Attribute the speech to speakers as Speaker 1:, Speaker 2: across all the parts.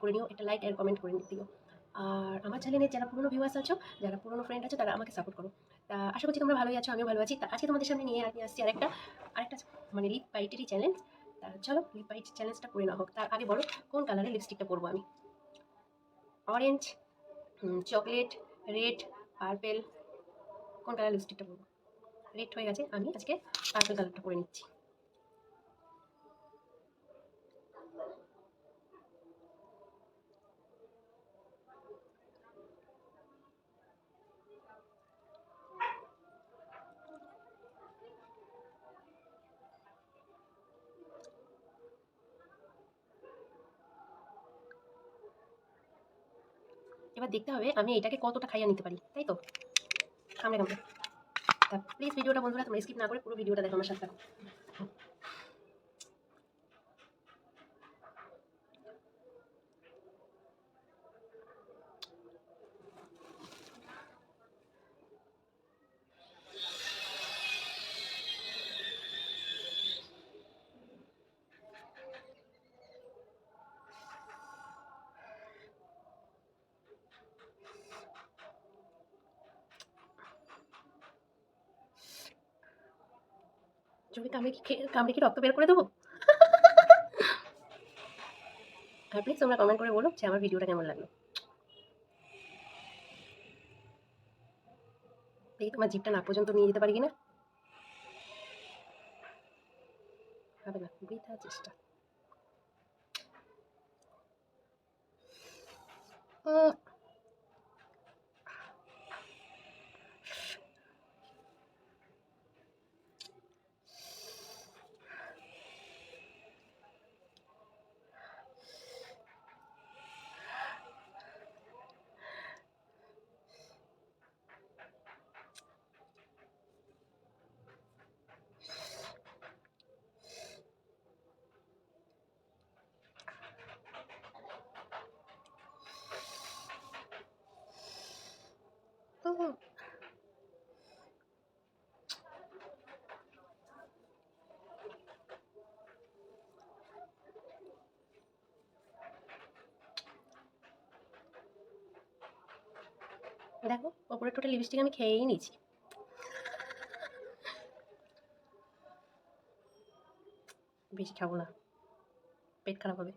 Speaker 1: করে নিও, একটা লাইক আর কমেন্ট করে দিও। আর আমার চ্যানেলে যারা পুরনো ভিউয়ার্স আছো, যারা পুরনো ফ্রেন্ড আছো, তারা আমাকে সাপোর্ট করো। তা আশা করছি তোমরা ভালোই আছো, আমিও ভালো আছি। তা আজকে তোমাদের সামনে নিয়ে আসছি আরেকটা মানে লিপ বাইটেরই চ্যালেঞ্জ। তা চলো লিপ বাইট চ্যালেঞ্জটা করে না হোক। তার আগে বলো কোন কালারের লিপস্টিকটা পরবো আমি? অরেঞ্জ, চকলেট, রেড, পার্পেল, কোন কালার লিপস্টিকটা পরবো? রেড হয়ে গেছে, আমি আজকে পার্পেল কালারটা পরে নিচ্ছি। এবার দেখতে হবে আমি এটাকে কতটা খাইয়ে নিতে পারি, তাই তো? কামড়ে কামড়ে। তা প্লিজ ভিডিওটা বন্ধুরা তোমরা স্কিপ না করে পুরো ভিডিওটা দেখো আমার সাথে থাকো। চোখে কামড়ে কি রক্ত বের করে দেবো? আর প্লিজ তোমরা কমেন্ট করে বলো যে আমার ভিডিওটা কেমন লাগলো। দেখি তোমার জিভটা নাক পর্যন্ত নিয়ে যেতে পারি কিনা। হবে না, বৃথা চেষ্টা। দেখো ওপরে টোটাল লিপস্টিক আমি খেয়েই নিয়েছি। বেশি খাবো না, পেট খারাপ হবে।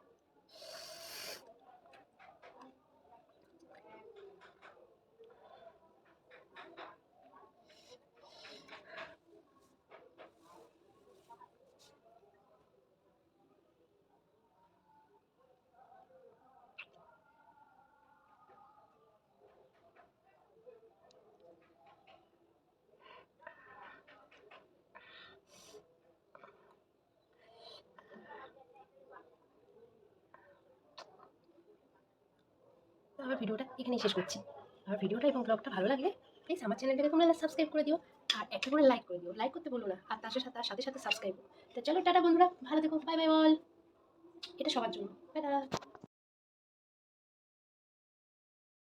Speaker 1: আমার ভিডিওটা এখানেই শেষ করছি। আমার ভিডিওটা এবং ব্লগটা ভালো লাগলে প্লিজ আমার চ্যানেলটাকে তোমরা সাবস্ক্রাইব করে দিও। আর একটা করে লাইক করে দিও, লাইক করতে বলো না, আর তার সাথে সাথে সাবস্ক্রাইব। তো চলো টাটা বন্ধুরা, ভালো থেকো, বাই বাই বল। এটা সবার জন্য, টাটা।